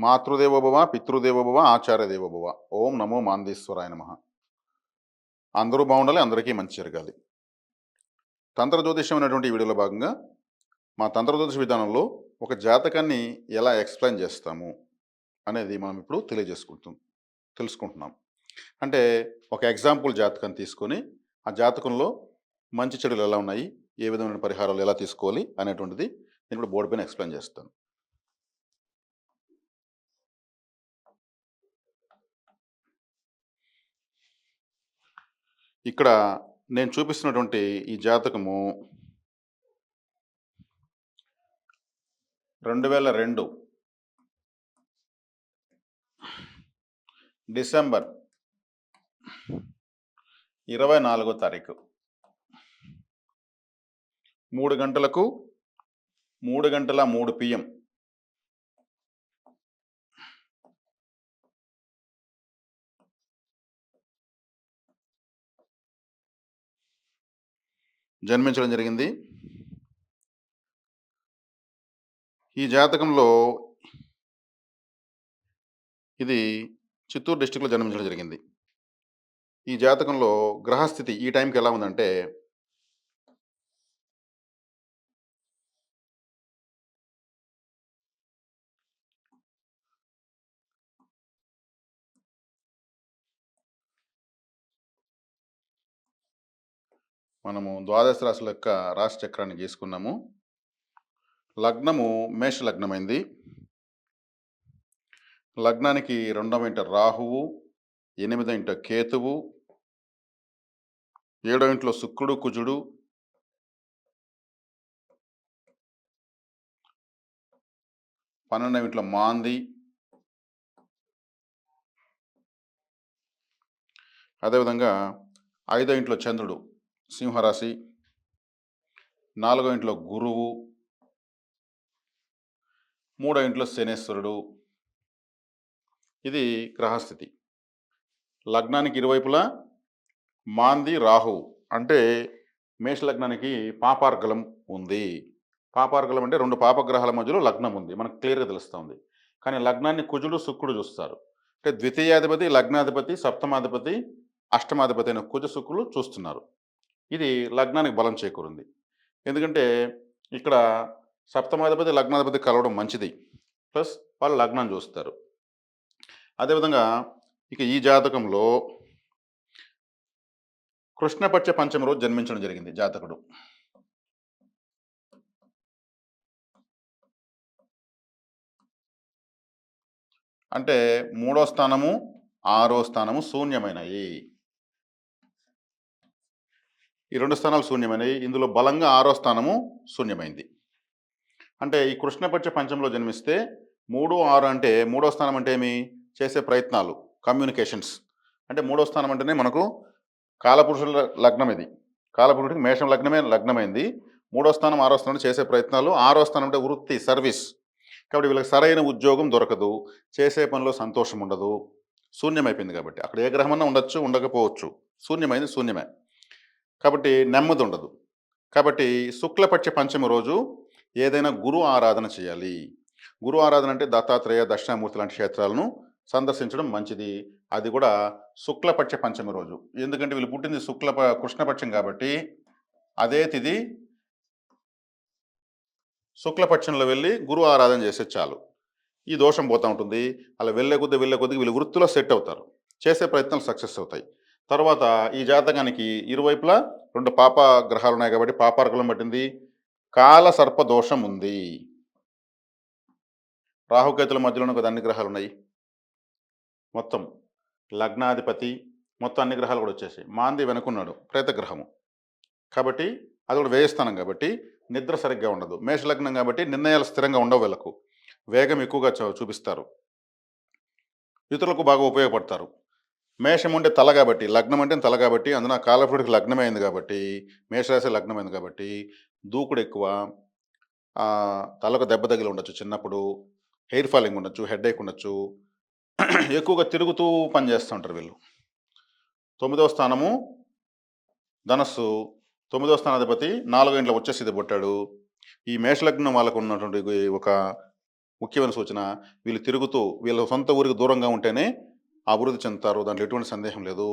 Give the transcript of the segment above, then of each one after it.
మాతృదేవోభవ, పితృదేవోభవ, ఆచార్యదేవోభవ. ఓం నమో మాందేశ్వరాయ నమః. అందరూ బాగుండాలి, అందరికీ మంచి జరగాలి. తంత్ర జ్యోతిష్యం అనేటువంటి ఈ వీడియోలో భాగంగా మా తంత్ర జ్యోతిష విధానంలో ఒక జాతకాన్ని ఎలా ఎక్స్ప్లెయిన్ చేస్తాము అనేది మనం ఇప్పుడు తెలుసుకుంటున్నాం. అంటే ఒక ఎగ్జాంపుల్ జాతకాన్ని తీసుకొని ఆ జాతకంలో మంచి చెడులు ఎలా ఉన్నాయి, ఏ విధమైన పరిహారాలు ఎలా తీసుకోవాలి అనేటువంటిది నేను ఇప్పుడు బోర్డు పైన ఎక్స్ప్లెయిన్ చేస్తాను. ఇక్కడ నేను చూపిస్తున్నటువంటి ఈ జాతకము 2002 డిసెంబర్ 24వ తారీఖు 3 గంటలకు 3 గంటల 3 PM జన్మించడం జరిగింది. ఈ జాతకంలో ఇది చిత్తూరు డిస్టిక్లో జన్మించడం జరిగింది. ఈ జాతకంలో గ్రహస్థితి ఈ టైంకి ఎలా ఉందంటే మనము ద్వాదశ రాశుల యొక్క రాశి చక్రాన్ని గీసుకున్నాము. లగ్నము మేష లగ్నమైంది. లగ్నానికి 2వ ఇంట రాహువు, 8వ ఇంట కేతువు, 7వ ఇంట్లో శుక్రుడు కుజుడు, 12వ ఇంట్లో మాంది, అదేవిధంగా 5వ ఇంట్లో చంద్రుడు సింహరాశి, 4వ ఇంట్లో గురువు, 3వ ఇంట్లో శనేశ్వరుడు. ఇది గ్రహస్థితి. లగ్నానికి ఇరువైపులా మాంది రాహు అంటే మేష లగ్నానికి పాపార్గలం ఉంది. పాపార్గలం అంటే 2 పాపగ్రహాల మధ్యలో లగ్నం ఉంది, మనకు క్లియర్గా తెలుస్తుంది. కానీ లగ్నాన్ని కుజుడు శుక్రుడు చూస్తారు. అంటే ద్వితీయాధిపతి, లగ్నాధిపతి, సప్తమాధిపతి, అష్టమాధిపతి అయిన కుజ శుక్రులు చూస్తున్నారు. ఇది లగ్నానికి బలం చేకూరింది. ఎందుకంటే ఇక్కడ సప్తమాధిపతి లగ్నాధిపతి కలవడం మంచిది, ప్లస్ వాళ్ళు లగ్నాన్ని చూస్తారు. అదేవిధంగా ఇక ఈ జాతకంలో కృష్ణపక్ష పంచమి రోజు జన్మించడం జరిగింది జాతకుడు. అంటే 3వ స్థానము 6వ స్థానము శూన్యమైనవి. ఈ 2 స్థానాలు శూన్యమైనవి. ఇందులో బలంగా 6వ స్థానము శూన్యమైంది. అంటే ఈ కృష్ణపక్ష పంచంలో జన్మిస్తే 3, 6 అంటే 3వ స్థానం అంటే ఏమి, చేసే ప్రయత్నాలు, కమ్యూనికేషన్స్. అంటే 3వ స్థానం అంటేనే మనకు కాలపురుషుల లగ్నం. ఇది కాలపురుషుడికి మేషం లగ్నమైంది. 3వ స్థానం 6వ స్థానం చేసే ప్రయత్నాలు, 6వ స్థానం అంటే వృత్తి, సర్వీస్. కాబట్టి వీళ్ళకి సరైన ఉద్యోగం దొరకదు, చేసే పనిలో సంతోషం ఉండదు, శూన్యమైపోయింది. కాబట్టి అక్కడ ఏ గ్రహమన్నా ఉండొచ్చు, ఉండకపోవచ్చు, శూన్యమైంది శూన్యమే. కాబట్టి నెమ్మది ఉండదు. కాబట్టి శుక్లపక్ష పంచమి రోజు ఏదైనా గురు ఆరాధన చేయాలి. గురు ఆరాధన అంటే దత్తాత్రేయ, దక్షిణామూర్తి లాంటి క్షేత్రాలను సందర్శించడం మంచిది. అది కూడా శుక్లపక్ష పంచమి రోజు. ఎందుకంటే వీళ్ళు పుట్టింది కృష్ణపక్షం కాబట్టి అదే తిథి శుక్లపక్షంలో వెళ్ళి గురు ఆరాధన చేస్తే చాలు, ఈ దోషం పోతూ ఉంటుంది. అలా వెళ్ళే కొద్ది వీళ్ళు వృత్తిలో సెట్ అవుతారు, చేసే ప్రయత్నాలు సక్సెస్ అవుతాయి. తర్వాత ఈ జాతకానికి ఇరువైపులా 2 పాప గ్రహాలు ఉన్నాయి కాబట్టి పాపార్కులం పట్టింది. కాల సర్ప దోషం ఉంది. రాహుకేతుల మధ్యలోనే కదా అన్ని గ్రహాలు ఉన్నాయి. మొత్తం లగ్నాధిపతి, మొత్తం అన్ని గ్రహాలు కూడా వచ్చేసాయి. మాంది వెనుకున్నాడు, ప్రేతగ్రహము కాబట్టి అది కూడా వ్యయస్థానం కాబట్టి నిద్ర సరిగ్గా ఉండదు. మేషలగ్నం కాబట్టి నిర్ణయాలు స్థిరంగా ఉండవు, వీళ్ళకు వేగం ఎక్కువగా చూపిస్తారు, ఇతరులకు బాగా ఉపయోగపడతారు. మేషం ఉంటే తల కాబట్టి, లగ్నం అంటే తల కాబట్టి, అందున కాలపురుడికి లగ్నమైంది కాబట్టి, మేషరాశి లగ్నమైంది కాబట్టి దూకుడు ఎక్కువ, తలకు దెబ్బ తగిలి ఉండొచ్చు, చిన్నప్పుడు హెయిర్ ఫాలింగ్ ఉండొచ్చు, హెడేక్ ఉండొచ్చు, ఎక్కువగా తిరుగుతూ పనిచేస్తూ ఉంటారు వీళ్ళు. 9వ స్థానము ధనస్సు, 9వ స్థానాధిపతి 4వ ఇంట్లో వచ్చేసి పుట్టాడు. ఈ మేషలగ్నం వాళ్ళకు ఉన్నటువంటి ఒక ముఖ్యమైన సూచన. వీళ్ళు తిరుగుతూ వీళ్ళ సొంత ఊరికి దూరంగా ఉంటేనే అభివృద్ధి చెందుతారు. దాంట్లో ఎటువంటి సందేహం లేదు.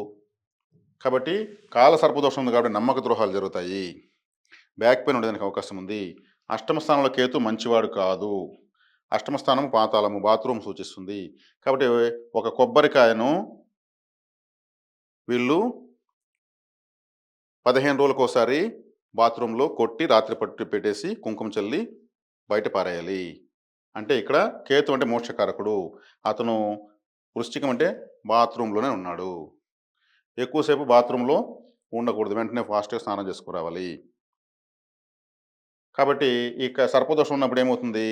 కాబట్టి కాల సర్పదోషం ఉంది కాబట్టి నమ్మక ద్రోహాలు జరుగుతాయి. బ్యాక్ పెయిన్ ఉండడానికి అవకాశం ఉంది. అష్టమ స్థానంలో కేతు మంచివాడు కాదు. అష్టమ స్థానం పాతాళము, బాత్రూమ్ సూచిస్తుంది. కాబట్టి ఒక కొబ్బరికాయను వీళ్ళు 15 రోజులకోసారి బాత్రూంలో కొట్టి రాత్రి పట్టు పెట్టేసి కుంకుమ చల్లి బయట పారేయాలి. అంటే ఇక్కడ కేతు అంటే మోక్షకారకుడు. అతను వృశ్చికం అంటే బాత్రూంలోనే ఉన్నాడు. ఎక్కువసేపు బాత్రూంలో ఉండకూడదు. వెంటనే ఫాస్ట్‌గా స్నానం చేసుకురావాలి. కాబట్టి ఇక సర్పదోషం ఉన్నప్పుడు ఏమవుతుంది?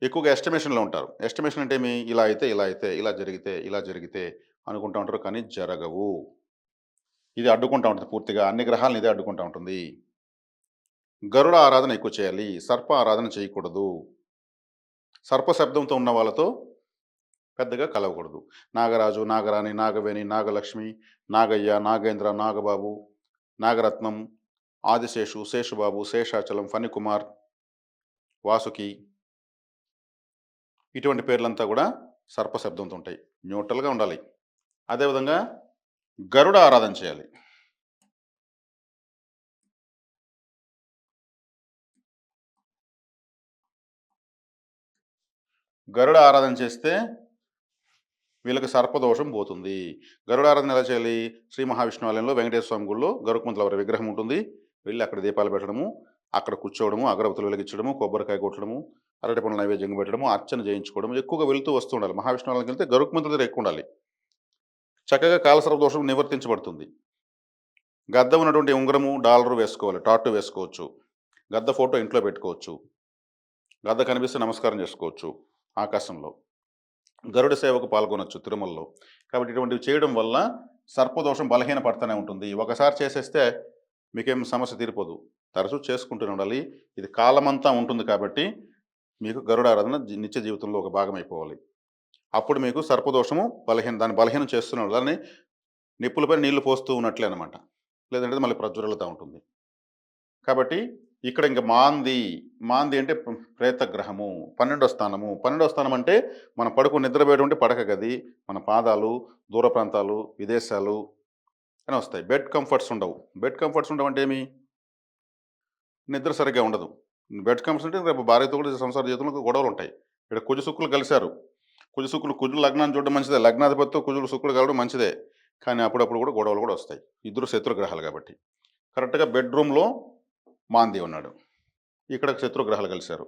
ఎక్కువగా ఎస్టిమేషన్‌లో ఉంటారు. ఎస్టిమేషన్ అంటే ఏమి? ఇలా అయితే, ఇలా అయితే, ఇలా జరిగితే, ఇలా జరిగితే అనుకుంటా ఉంటారు. కానీ జరగవు. ఇది అడ్డుకుంటా ఉంటుంది పూర్తిగా. అన్ని గ్రహాలను ఇదే అడ్డుకుంటా ఉంటుంది. గరుడ ఆరాధన ఎక్కువ చేయాలి. సర్ప ఆరాధన చేయకూడదు. సర్ప శబ్దంతో ఉన్న వాళ్ళతో పెద్దగా కలవకూడదు. నాగరాజు, నాగరాణి, నాగవేణి, నాగలక్ష్మి, నాగయ్య, నాగేంద్ర, నాగబాబు, నాగరత్నం, ఆదిశేషు, శేషుబాబు, శేషాచలం, ఫణికుమార్, వాసుకి ఇటువంటి పేర్లంతా కూడా సర్ప శబ్దంతో ఉంటాయి. న్యూట్రల్‌గా ఉండాలి. అదేవిధంగా గరుడ ఆరాధన చేయాలి. గరుడ ఆరాధన చేస్తే వీళ్ళకి సర్పదోషం పోతుంది. గరుడారాధన ఎలా చేయాలి? శ్రీ మహావిష్ణు ఆలయంలో వెంకటేశ్వర స్వామి గుడిలో గరుత్మంతుల వారి విగ్రహం ఉంటుంది. వెళ్ళి అక్కడ దీపాలు పెట్టడము, అక్కడ కూర్చోవడము, అగరబత్తులు వెలిగించడము, కొబ్బరికాయ కొట్టడము, అరటిపండ్ల నైవేద్యం పెట్టడము, అర్చన చేయించుకోవడం ఎక్కువగా వెళ్తూ వస్తూ ఉండాలి. మహావిష్ణు ఆలయంకి వెళ్తే గరుత్మంతుల దగ్గర ఎక్కువ ఉండాలి. చక్కగా కాలసర్ప దోషం నివర్తించబడుతుంది. గద్ద ఉన్నటువంటి ఉంగరము, డాలరు వేసుకోవాలి. టాటూ వేసుకోవచ్చు. గద్ద ఫోటో ఇంట్లో పెట్టుకోవచ్చు. గద్ద కనిపిస్తే నమస్కారం చేసుకోవచ్చు ఆకాశంలో. గరుడ సేవకు పాల్గొనొచ్చు తిరుమలలో. కాబట్టి ఇటువంటివి చేయడం వల్ల సర్పదోషం బలహీనపడుతూనే ఉంటుంది. ఒకసారి చేసేస్తే మీకేం సమస్య తీరిపోదు. తరచూ చేసుకుంటూనే ఉండాలి. ఇది కాలమంతా ఉంటుంది కాబట్టి మీకు గరుడారాధన నిత్య జీవితంలో ఒక భాగం అయిపోవాలి. అప్పుడు మీకు సర్పదోషము దాన్ని బలహీనం చేస్తున్నాడు. దాన్ని నిప్పులపై నీళ్లు పోస్తూ ఉన్నట్లే అనమాట. లేదంటే మళ్ళీ ప్రజ్వరులుతూ ఉంటుంది. కాబట్టి ఇక్కడ ఇంక మాంది అంటే ప్రేత గ్రహము. 12వ స్థానము. 12వ స్థానం అంటే మనం పడుకుని నిద్రపోయేటువంటి పడక గది, మన పాదాలు, దూర ప్రాంతాలు, విదేశాలు అని వస్తాయి. బెడ్ కంఫర్ట్స్ ఉండవు. బెడ్ కంఫర్ట్స్ ఉండవంటే ఏమి? నిద్ర సరిగ్గా ఉండదు. బెడ్ కంఫర్ట్స్ అంటే రేపు భార్యతో కూడా సంసార జీవితంలో గొడవలు ఉంటాయి. ఇక్కడ కుజ శుక్రులు కలిశారు. కుజుడు లగ్నాన్ని చూడడం మంచిదే. లగ్నాధిపతితో కుజుడు శుక్రుడు కలవడం మంచిదే. కానీ అప్పుడప్పుడు కూడా గొడవలు కూడా వస్తాయి. ఇద్దరు శత్రు గ్రహాలు కాబట్టి. కరెక్ట్‌గా బెడ్‌రూమ్‌లో మాంది ఉన్నాడు. ఇక్కడ శత్రుగ్రహాలు కలిశారు.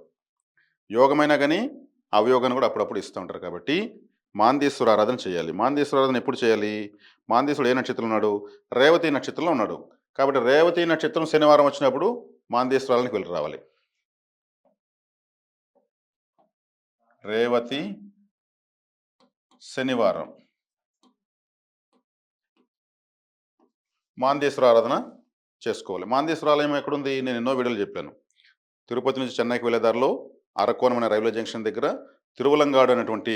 యోగమైనా కానీ అవయోగాన్ని కూడా అప్పుడప్పుడు ఇస్తూ ఉంటారు కాబట్టి మాందీశ్వర ఆరాధన చేయాలి. మాందీశ్వర ఆరాధన ఎప్పుడు చేయాలి? మాందీశ్వరుడు ఏ నక్షత్రంలో ఉన్నాడు? రేవతి నక్షత్రంలో ఉన్నాడు. కాబట్టి రేవతి నక్షత్రం శనివారం వచ్చినప్పుడు మాందీశ్వరాలకు వెళ్ళి రావాలి. రేవతి శనివారం మాందేశ్వర ఆరాధన చేసుకోవాలి. మాందేశ్వర ఆలయం ఎక్కడుంది? నేను ఎన్నో వీడియోలు చెప్పాను. తిరుపతి నుంచి చెన్నైకి వెళ్ళే దారిలో అరకోణం అనే రైల్వే జంక్షన్ దగ్గర తిరువలంగాడు అనేటువంటి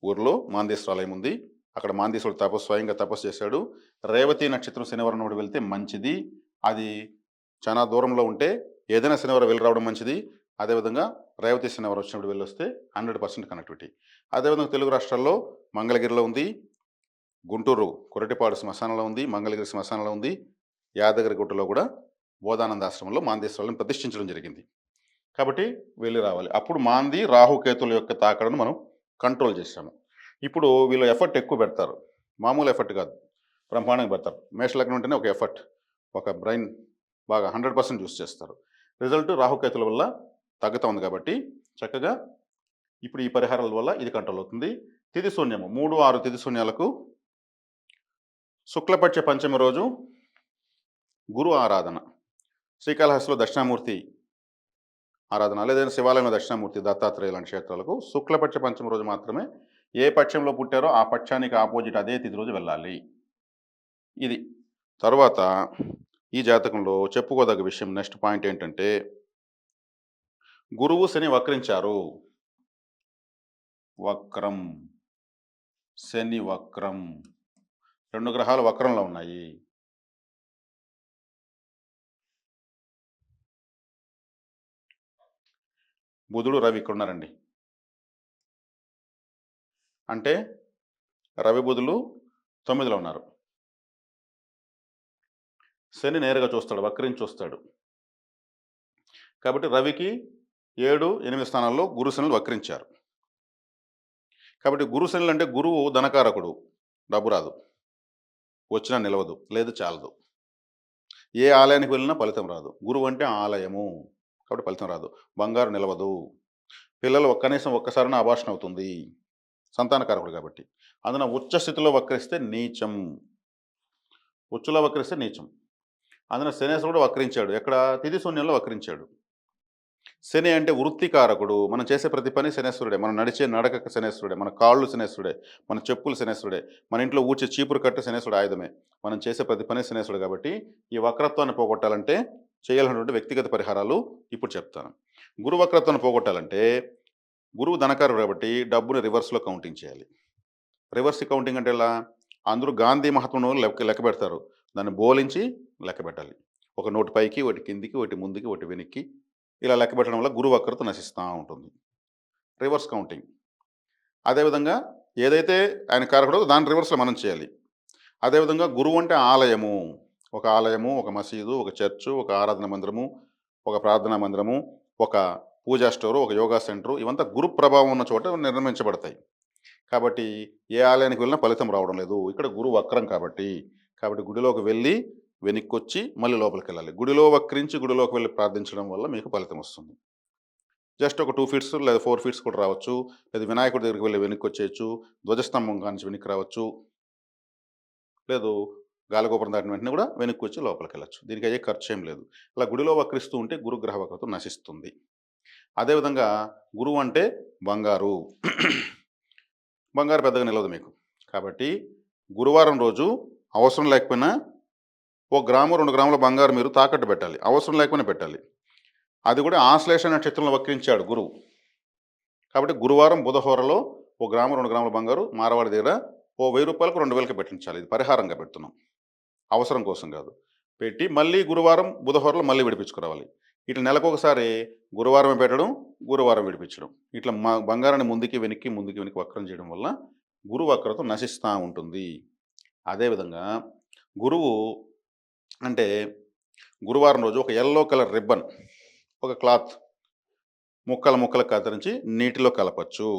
ఊర్లో మాందేశ్వర ఆలయం ఉంది. అక్కడ మాందేశ్వరుడు స్వయంగా తపస్సు చేశాడు. రేవతి నక్షత్రం శనివారం నాడు వెళ్తే మంచిది. అది చాలా దూరంలో ఉంటే ఏదైనా శనివారం వెళ్ళి రావడం మంచిది. అదేవిధంగా రేవతి శనివారం వచ్చినప్పుడు వెళ్ళొస్తే 100% కనెక్టివిటీ. అదేవిధంగా తెలుగు రాష్ట్రాల్లో మంగళగిరిలో ఉంది, గుంటూరు కొరటిపాడు శ్మశానంలో ఉంది, మంగళగిరి శ్మశానంలో ఉంది, యాదగిరిగుట్టలో కూడా బోధానందాశ్రమంలో మాందేశ్వరులను ప్రతిష్ఠించడం జరిగింది. కాబట్టి వెళ్ళి రావాలి. అప్పుడు మాంది రాహుకేతుల యొక్క తాకడను మనం కంట్రోల్ చేసాము. ఇప్పుడు వీళ్ళు ఎఫర్ట్ ఎక్కువ పెడతారు. మామూలు ఎఫర్ట్ కాదు, బ్రహ్మాండంగా పెడతారు. మేషలగ్నం ఉంటేనే ఒక ఎఫర్ట్, ఒక బ్రెయిన్ బాగా 100% యూస్ చేస్తారు. రిజల్ట్ రాహుకేతుల వల్ల తగ్గుతూ ఉంది. కాబట్టి చక్కగా ఇప్పుడు ఈ పరిహారాల వల్ల ఇది కంట్రోల్ అవుతుంది. తిథి శూన్యము 3, 6 తిథి శూన్యాలకు శుక్లపక్ష పంచమి రోజు గురు ఆరాధన, శ్రీకాళహస్తిలో దక్షిణామూర్తి ఆరాధన, లేదంటే శివాలయంలో దక్షిణామూర్తి, దత్తాత్రేయ లాంటి క్షేత్రాలకు శుక్లపక్ష పంచమి రోజు మాత్రమే ఏ పక్షంలో పుట్టారో ఆ పక్షానికి ఆపోజిట్ అదే తిథి రోజు వెళ్ళాలి. ఇది తర్వాత ఈ జాతకంలో చెప్పుకోదగ్గ విషయం నెక్స్ట్ పాయింట్ ఏంటంటే గురువు శని వక్రించారు. వక్రం, శని వక్రం, 2 గ్రహాలు వక్రంలో ఉన్నాయి. బుధుడు రవి ఇక్కడ ఉన్నారండి. అంటే రవి బుధులు 9లో ఉన్నారు. శని నేరుగా చూస్తాడు, వక్రించి చూస్తాడు. కాబట్టి రవికి 7, 8 స్థానాల్లో గురు శనులు వక్రించారు. కాబట్టి గురు శనులు అంటే గురువు ధనకారకుడు, డబ్బు రాదు, వచ్చినా నిలవదు, లేదు చాలదు. ఏ ఆలయానికి వెళ్ళినా ఫలితం రాదు. గురువు అంటే ఆలయము, కాబట్టి ఫలితం రాదు. బంగారు నిలవదు. పిల్లలు కనీసం ఒక్కసారైనా అభాషణ అవుతుంది, సంతానకారకుడు కాబట్టి. అందున ఉచ్చ స్థితిలో వక్రిస్తే నీచం. ఉచ్చులో వక్రిస్తే నీచం. అందున శనేశ్వరుడు వక్రించాడు. ఎక్కడ? తిథి శూన్యంలో వక్రించాడు. శని అంటే వృత్తికారకుడు. మనం చేసే ప్రతి పని శనేశ్వరుడే. మనం నడిచే నడక శనేశ్వరుడే. మన కాళ్ళు శనేశ్వరుడే. మన చెప్పులు శనేశ్వరుడే. మన ఇంట్లో ఊడ్చే చీపురు కట్ట శనేశ్వరుడు ఆయుధమే. మనం చేసే ప్రతి పని శనేశ్వరుడు కాబట్టి ఈ వక్రత్వాన్ని పోగొట్టాలంటే చేయాల్సినటువంటి వ్యక్తిగత పరిహారాలు ఇప్పుడు చెప్తాను. గురు వక్రత్వాన్ని పోగొట్టాలంటే గురువు ధనకారుడు కాబట్టి డబ్బుని రివర్స్లో కౌంటింగ్ చేయాలి. రివర్స్ కౌంటింగ్ అంటే ఎలా? అందరూ గాంధీ మహాత్మును లెక్క పెడతారు. దాన్ని బోలించి లెక్క పెట్టాలి. ఒక నోటు పైకి, ఒకటి కిందికి, ఒకటి ముందుకి, ఒకటి వెనక్కి, ఇలా లెక్క పెట్టడం వల్ల గురువు వక్రత నశిస్తూ ఉంటుంది. Reverse counting. అదేవిధంగా ఏదైతే ఆయన కారకుడో దాని రివర్స్లో మనం చేయాలి. అదేవిధంగా గురువు అంటే ఆలయము. ఒక ఆలయము, ఒక మసీదు, ఒక చర్చు, ఒక ఆరాధన మందిరము, ఒక ప్రార్థనా మందిరము, ఒక పూజా స్టోరు, ఒక యోగా సెంటరు, ఇవంతా గురు ప్రభావం ఉన్న చోట నిర్మించబడతాయి. కాబట్టి ఏ ఆలయానికి వెళ్ళినా ఫలితం రావడం లేదు. ఇక్కడ గురువు వక్రం కాబట్టి గుడిలోకి వెళ్ళి వెనక్కొచ్చి మళ్ళీ లోపలికి వెళ్ళాలి. గుడిలో వక్రించి గుడిలోకి వెళ్ళి ప్రార్థించడం వల్ల మీకు ఫలితం వస్తుంది. జస్ట్ ఒక 2 ఫీట్స్ లేదా 4 ఫీట్స్ కూడా రావచ్చు. లేదా వినాయకుడి దగ్గరికి వెళ్ళి వెనక్కి వచ్చేయచ్చు. ధ్వజస్తంభం కానించి వెనక్కి రావచ్చు. లేదు గాలిగోపురం దాటిన వెంటనే కూడా వెనక్కి వచ్చి లోపలికి వెళ్ళచ్చు. దీనికి అయ్యే ఖర్చు ఏం లేదు. ఇలా గుడిలో వక్రిస్తూ ఉంటే గురుగ్రహ వక్రత నశిస్తుంది. అదేవిధంగా గురువు అంటే బంగారు. బంగారు పెద్దగా నిలవదు మీకు. కాబట్టి గురువారం రోజు అవసరం లేకపోయినా 1 గ్రాము 2 గ్రాముల బంగారు మీరు తాకట్టు పెట్టాలి. అవసరం లేకపోయినా పెట్టాలి. అది కూడా ఆశ్లేష నక్షత్రంలో వక్రించాడు గురువు. కాబట్టి గురువారం బుధహోరలో 1 గ్రాము 2 గ్రాముల బంగారు మారవాడి దగ్గర ఓ 1000 రూపాయలకు 2000కి పెట్టించాలి. ఇది పరిహారంగా పెడుతున్నాం, అవసరం కోసం కాదు. పెట్టి మళ్ళీ గురువారం బుధహోరలో మళ్ళీ విడిపించుకురావాలి. ఇట్లా నెలకొకసారి గురువారం పెట్టడం, గురువారం విడిపించడం, ఇట్లా బంగారాన్ని ముందుకి వెనక్కి వక్రం చేయడం వల్ల గురు వక్రత నశిస్తూ ఉంటుంది. అదేవిధంగా గురువు అంటే గురువారం రోజు ఒక ఎల్లో కలర్ రిబ్బన్, ఒక క్లాత్ ముక్కలు కత్తిరించి నీటిలో కలపచ్చు.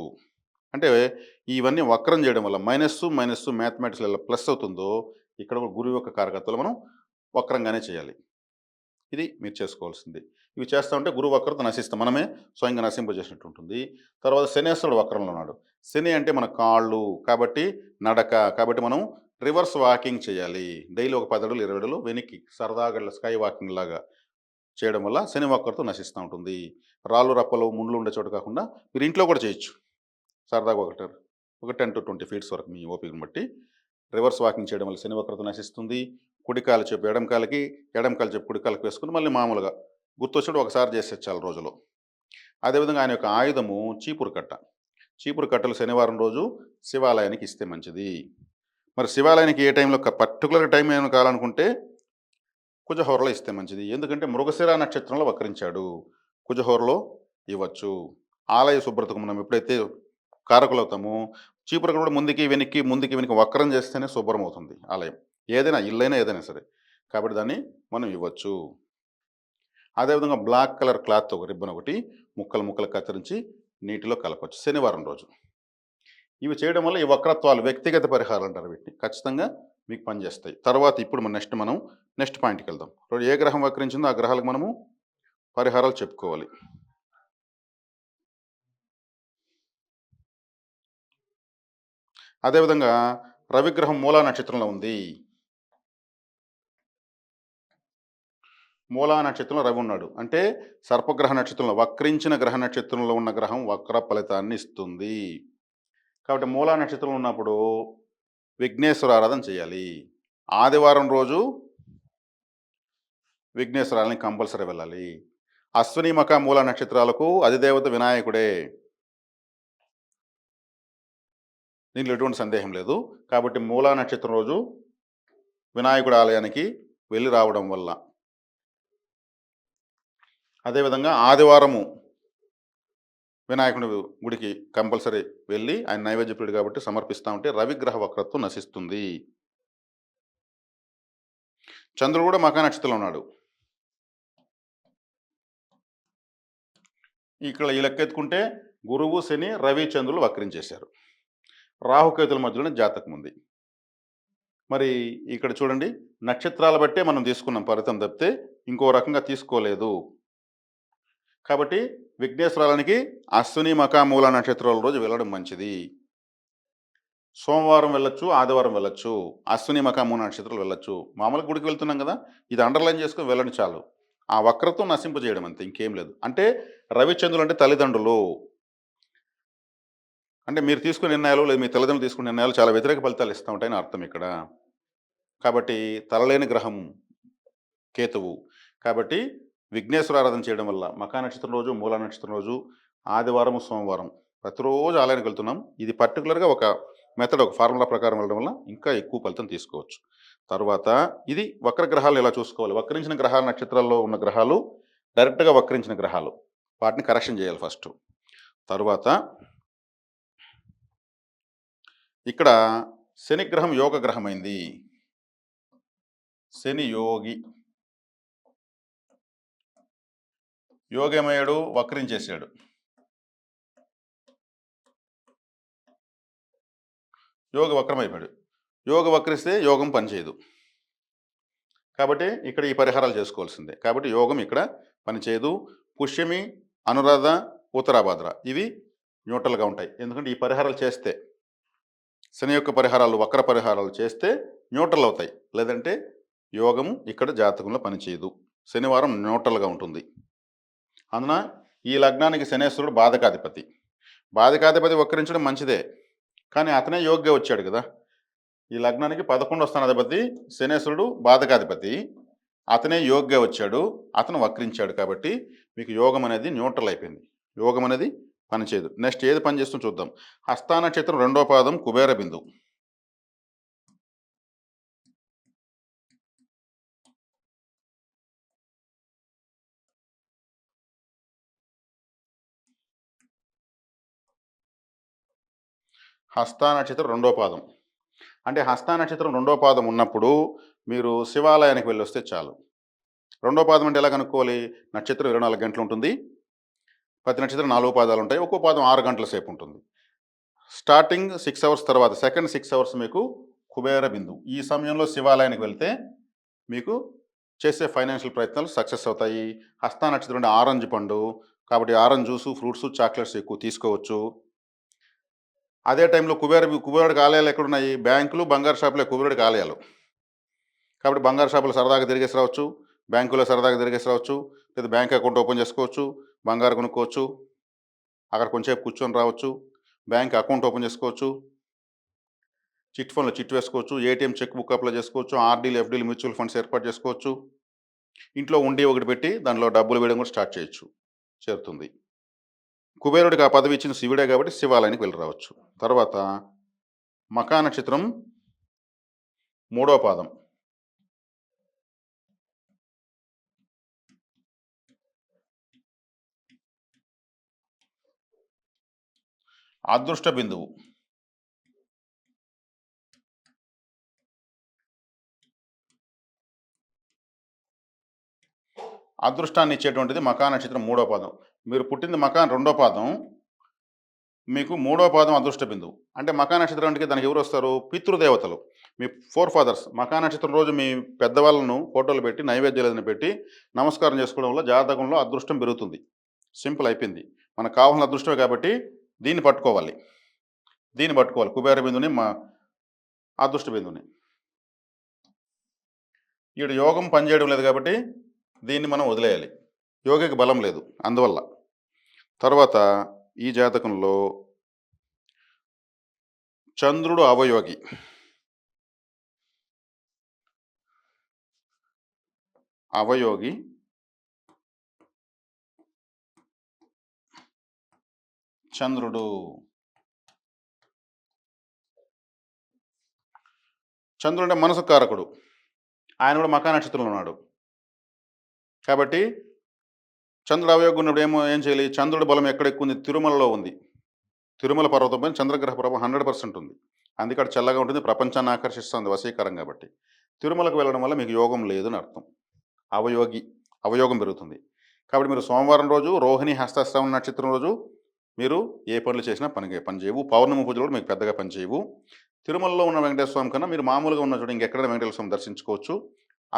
అంటే ఇవన్నీ వక్రం చేయడం వల్ల మైనస్ మ్యాథమెటిక్స్ ఎలా ప్లస్ అవుతుందో ఇక్కడ గురువు యొక్క కారకత్వాలు మనం వక్రంగానే చేయాలి. ఇది మీరు చేసుకోవాల్సింది. ఇవి చేస్తూ ఉంటే గురువు వక్రత నశిస్తాం, మనమే స్వయంగా నశింపజేసినట్టు ఉంటుంది. తర్వాత శనేశ్వరుడు వక్రంలో ఉన్నాడు. శని అంటే మన కాళ్ళు కాబట్టి నడక, కాబట్టి మనం రివర్స్ వాకింగ్ చేయాలి. డైలీ ఒక 10 అడుగులు 20 అడుగులు వెనక్కి సరదాగా స్కై వాకింగ్ లాగా చేయడం వల్ల శని వక్రత నశిస్తూ ఉంటుంది. రాళ్ళు రప్పలు ముండ్లు ఉండే చోట కాకుండా మీరు ఇంట్లో కూడా చేయొచ్చు. సరదాగా ఒక 10 to 20 ఫీట్స్ వరకు మీ ఓపికను బట్టి రివర్స్ వాకింగ్ చేయడం వల్ల శని వక్రత నశిస్తుంది. కుడికాలు చెప్పు ఎడంకాలకి, ఎడంకాలు చెప్పు కుడికాలకు వేసుకుని మళ్ళీ మామూలుగా గుర్తొచ్చాడు ఒకసారి చేస్తే చాలు రోజులో. అదేవిధంగా ఆయన యొక్క ఆయుధము చీపురు కట్ట. చీపురు కట్టలు శనివారం రోజు శివాలయానికి ఇస్తే మంచిది. మరి శివాలయానికి ఏ టైంలో పర్టికులర్ టైం ఏమైనా కావాలనుకుంటే కుజహోరలో ఇస్తే మంచిది. ఎందుకంటే మృగశిర నక్షత్రంలో వక్రించాడు. కుజహోరలో ఇవ్వచ్చు. ఆలయ శుభ్రతకు మనం ఎప్పుడైతే కారకులవుతామో చీపురు కూడా ముందుకి వెనక్కి వక్రం చేస్తేనే శుభ్రం అవుతుంది ఆలయం. ఏదైనా ఇల్లైనా ఏదైనా సరే. కాబట్టి దాన్ని మనం ఇవ్వచ్చు. అదేవిధంగా బ్లాక్ కలర్ క్లాత్ ఒక రిబ్బన్ ఒకటి ముక్కలు కత్తిరించి నీటిలో కలపచ్చు శనివారం రోజు. ఇవి చేయడం వల్ల ఈ వక్రత్వాలు వ్యక్తిగత పరిహారాలు అంటారు, వీటిని ఖచ్చితంగా మీకు పనిచేస్తాయి. తర్వాత ఇప్పుడు మనం నెక్స్ట్ పాయింట్కి వెళ్దాం. ఏ గ్రహం వక్రించిందో ఆ గ్రహాలకు మనము పరిహారాలు చెప్పుకోవాలి. అదేవిధంగా రవిగ్రహం మూలా నక్షత్రంలో ఉంది. మూలా నక్షత్రంలో రవి ఉన్నాడు అంటే సర్పగ్రహ నక్షత్రంలో వక్రించిన గ్రహ నక్షత్రంలో ఉన్న గ్రహం వక్ర ఫలితాన్ని ఇస్తుంది. కాబట్టి మూలా నక్షత్రంలో ఉన్నప్పుడు విఘ్నేశ్వర ఆరాధన చేయాలి. ఆదివారం రోజు విఘ్నేశ్వరాలని కంపల్సరీ వెళ్ళాలి. అశ్విని మఖ మూల నక్షత్రాలకు అధిదేవత వినాయకుడే, దీంట్లో ఎటువంటి సందేహం లేదు. కాబట్టి మూలా నక్షత్రం రోజు వినాయకుడి ఆలయానికి వెళ్ళి రావడం వల్ల, అదేవిధంగా ఆదివారము వినాయకుడి గుడికి కంపల్సరీ వెళ్ళి ఆయన నైవేద్య ప్రియుడు కాబట్టి సమర్పిస్తా ఉంటే రవిగ్రహ వక్రత్వం నశిస్తుంది. చంద్రుడు కూడా మకా నక్షత్రంలో ఉన్నాడు. ఇక్కడ ఈ లెక్కెత్తుకుంటే గురువు, శని, రవి, చంద్రులు వక్రించేశారు. రాహుకేతుల మధ్యలోనే జాతకం ఉంది. మరి ఇక్కడ చూడండి, నక్షత్రాల బట్టే మనం తీసుకున్నాం ఫలితం తప్పితే ఇంకో రకంగా తీసుకోలేదు. కాబట్టి విఘ్నేశ్వరాలయానికి అశ్విని, మఖా, మూల నక్షత్రాల రోజు వెళ్ళడం మంచిది. సోమవారం వెళ్ళొచ్చు, ఆదివారం వెళ్ళొచ్చు. అశ్విని, మఖా, మూల నక్షత్రాలు వెళ్ళొచ్చు. మామూలుగా గుడికి వెళ్తున్నాం కదా, ఇది అండర్లైన్ చేసుకొని వెళ్ళండి చాలు. ఆ వక్రత్వం నశింపజేయడం అంతే, ఇంకేం లేదు. అంటే రవిచంద్రులు అంటే తల్లిదండ్రులు. అంటే మీరు తీసుకునే నిర్ణయాలు లేదా మీ తల్లిదండ్రులు తీసుకునే నిర్ణయాలు చాలా వ్యతిరేక ఫలితాలు ఇస్తూ ఉంటాయని అర్థం ఇక్కడ. కాబట్టి తలలేని గ్రహం కేతువు. కాబట్టి విఘ్నేశ్వర ఆరాధన చేయడం వల్ల మకా నక్షత్రం రోజు, మూల నక్షత్రం రోజు, ఆదివారం, సోమవారం ప్రతిరోజు ఆలయానికి వెళ్తున్నాం. ఇది పర్టికులర్గా ఒక మెథడ్, ఒక ఫార్ములా ప్రకారం వెళ్ళడం వల్ల ఇంకా ఎక్కువ ఫలితం తీసుకోవచ్చు. తర్వాత ఇది వక్ర గ్రహాలు ఎలా చూసుకోవాలి. వక్రించిన గ్రహాల నక్షత్రాల్లో ఉన్న గ్రహాలు డైరెక్ట్గా వక్రించిన గ్రహాలు, వాటిని కరెక్షన్ చేయాలి ఫస్ట్. తర్వాత ఇక్కడ శనిగ్రహం యోగ గ్రహమైంది. శని యోగి, యోగమయ్యాడు, వక్రించేశాడు. యోగ వక్రమైపోయాడు. యోగ వక్రిస్తే యోగం పనిచేయదు. కాబట్టి ఇక్కడ ఈ పరిహారాలు చేసుకోవాల్సిందే. కాబట్టి యోగం ఇక్కడ పనిచేయదు. పుష్యమి, అనురాధ, ఉత్తరాభాద్ర ఇవి న్యూట్రల్గా ఉంటాయి. ఎందుకంటే ఈ పరిహారాలు చేస్తే, శని యొక్క పరిహారాలు, వక్ర పరిహారాలు చేస్తే న్యూట్రల్ అవుతాయి. లేదంటే యోగము ఇక్కడ జాతకంలో పనిచేయదు. శనివారం న్యూట్రల్గా ఉంటుంది. అందున ఈ లగ్నానికి శనేశ్వరుడు బాధకాధిపతి. బాధకాధిపతి వక్రించడం మంచిదే, కానీ అతనే యోగ్గా వచ్చాడు కదా. ఈ లగ్నానికి 11వ స్థానాధిపతి శనేశ్వరుడు బాధకాధిపతి, అతనే యోగ్గా వచ్చాడు, అతను వక్రించాడు. కాబట్టి మీకు యోగం అనేది న్యూట్రల్ అయిపోయింది. యోగం అనేది పనిచేయదు. నెక్స్ట్ ఏది పనిచేస్తుందో చూద్దాం. హస్తా నక్షత్రం 2వ పాదం కుబేర బిందు. హస్తా నక్షత్రం 2వ పాదం అంటే హస్తా నక్షత్రం 2వ పాదం ఉన్నప్పుడు మీరు శివాలయానికి వెళ్ళొస్తే చాలు. 2వ పాదం అంటే ఎలా కనుక్కోవాలి. నక్షత్రం 24 గంటలు ఉంటుంది. ప్రతి నక్షత్రం 4 పాదాలు ఉంటాయి. ఒక్కో పాదం 6 గంటల సేపు ఉంటుంది. స్టార్టింగ్ 6 అవర్స్ తర్వాత సెకండ్ 6 అవర్స్ మీకు కుబేర బిందు. ఈ సమయంలో శివాలయానికి వెళ్తే మీకు చేసే ఫైనాన్షియల్ ప్రయత్నాలు సక్సెస్ అవుతాయి. హస్తా నక్షత్రం అంటే ఆరెంజ్ పండు, కాబట్టి ఆరెంజ్ జ్యూసు, ఫ్రూట్స్, చాక్లెట్స్ ఎక్కువ తీసుకోవచ్చు. అదే టైంలో కుబేరుడికి ఆలయాలు ఎక్కడున్నాయి. బ్యాంకులు, బంగారు షాపులే కుబేరుడికి ఆలయాలు. కాబట్టి బంగారు షాపులు సరదాగా తిరిగేసి రావచ్చు, బ్యాంకులో సరదాగా తిరిగేసి రావచ్చు, లేదా బ్యాంక్ అకౌంట్ ఓపెన్ చేసుకోవచ్చు, బంగారు కొనుక్కోవచ్చు, అక్కడ కొంచెంసేపు కూర్చొని రావచ్చు, బ్యాంక్ అకౌంట్ ఓపెన్ చేసుకోవచ్చు, చిట్ ఫండ్లో చిట్ వేసుకోవచ్చు, ఏటీఎం చెక్ బుక్ అప్లై చేసుకోవచ్చు, ఆర్డీలు, ఎఫ్డీలు, మ్యూచువల్ ఫండ్స్ ఏర్పాటు చేసుకోవచ్చు. ఇంట్లో ఉండి ఒకటి పెట్టి దానిలో డబ్బులు వేయడం కూడా స్టార్ట్ చేయొచ్చు, చేరుతుంది. కుబేరుడికి ఆ పదవి ఇచ్చిన శివుడే కాబట్టి శివాలయానికి వెళ్ళి రావచ్చు. తర్వాత మకా నక్షత్రం 3వ పాదం. అదృష్ట బిందువు. అదృష్టాన్ని ఇచ్చేటువంటిది మకా నక్షత్రం 3వ పాదం. మీరు పుట్టింది మకా 2వ పాదం, మీకు 3వ పాదం అదృష్ట బిందువు. అంటే మకా నక్షత్రానికి దానికి ఎవరు వస్తారు. పితృదేవతలు, మీ ఫోర్ ఫాదర్స్. మకా నక్షత్రం రోజు మీ పెద్దవాళ్ళను ఫోటోలు పెట్టి, నైవేద్యాలను పెట్టి నమస్కారం చేసుకోవడం వల్ల జాతకంలో అదృష్టం పెరుగుతుంది. సింపుల్ అయిపోయింది. మనకు కావాల్సిన అదృష్టమే కాబట్టి దీన్ని పట్టుకోవాలి. కుబేర బిందుని, మా అదృష్ట బిందుని. ఈడు యోగం పనిచేయడం లేదు కాబట్టి దీన్ని మనం వదిలేయాలి. యోగికి బలం లేదు అందువల్ల. తర్వాత ఈ జాతకంలో చంద్రుడు అవయోగి. అవయోగి చంద్రుడు. చంద్రుడు అంటే మనసు కారకుడు. ఆయన కూడా మకా నక్షత్రంలో ఉన్నాడు. కాబట్టి చంద్రుడు అవయోగం ఉన్నప్పుడు ఏం చేయాలి? చంద్రుడి బలం ఎక్కడ ఎక్కువ ఉంది? తిరుమలలో ఉంది. తిరుమల పర్వతం పైన చంద్రగ్రహ ప్రభావం 100% ఉంది. అందుకే అక్కడ చల్లగా ఉంటుంది. ప్రపంచాన్ని ఆకర్షిస్తుంది వశీకరం కాబట్టి. తిరుమలకు వెళ్ళడం వల్ల మీకు యోగం లేదని అర్థం. అవయోగి అవయోగం పెరుగుతుంది. కాబట్టి మీరు సోమవారం రోజు రోహిణి హస్తశ్రవణ నక్షత్రం రోజు మీరు ఏ పనులు చేసినా పని చేయవు. పౌర్ణమి పూజలు కూడా మీకు పెద్దగా పని చేయవు. తిరుమలలో ఉన్న వెంకటేశ్వర స్వామి కన్నా మీరు మామూలుగా ఉన్న చోట ఇంకెక్కడైనా వెంకటేశ్వర స్వామి దర్శించుకోవచ్చు.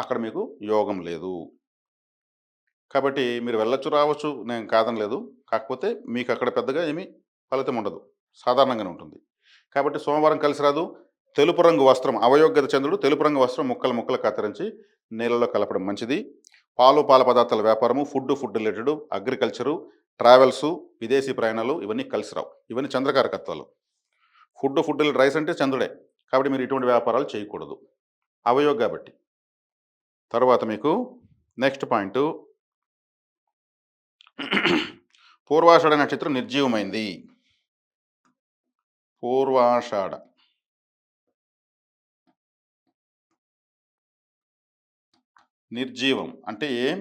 అక్కడ మీకు యోగం లేదు. కాబట్టి మీరు వెళ్ళొచ్చు, రావచ్చు, నేను కాదనలేదు. కాకపోతే మీకు అక్కడ పెద్దగా ఏమీ ఫలితం ఉండదు. సాధారణంగానే ఉంటుంది. కాబట్టి సోమవారం కలిసి రాదు. తెలుపు రంగు వస్త్రం అవయోగ్యత చంద్రుడు తెలుపు రంగు వస్త్రం ముక్కలు కత్తిరించి నీళ్ళలో కలపడం మంచిది. పాలు పాల పదార్థాల వ్యాపారము, ఫుడ్ రిలేటెడ్, అగ్రికల్చరు, ట్రావెల్సు, విదేశీ ప్రయాణాలు ఇవన్నీ కలిసి రావు. ఇవన్నీ చంద్రకారకత్వాలు. ఫుడ్ రైస్ అంటే చంద్రుడే. కాబట్టి మీరు ఇటువంటి వ్యాపారాలు చేయకూడదు. అవయోగ కాబట్టి. తర్వాత మీకు నెక్స్ట్ పాయింట్, పూర్వాషాఢ నక్షత్రం నిర్జీవమైంది. పూర్వాషాఢ నిర్జీవం అంటే ఏం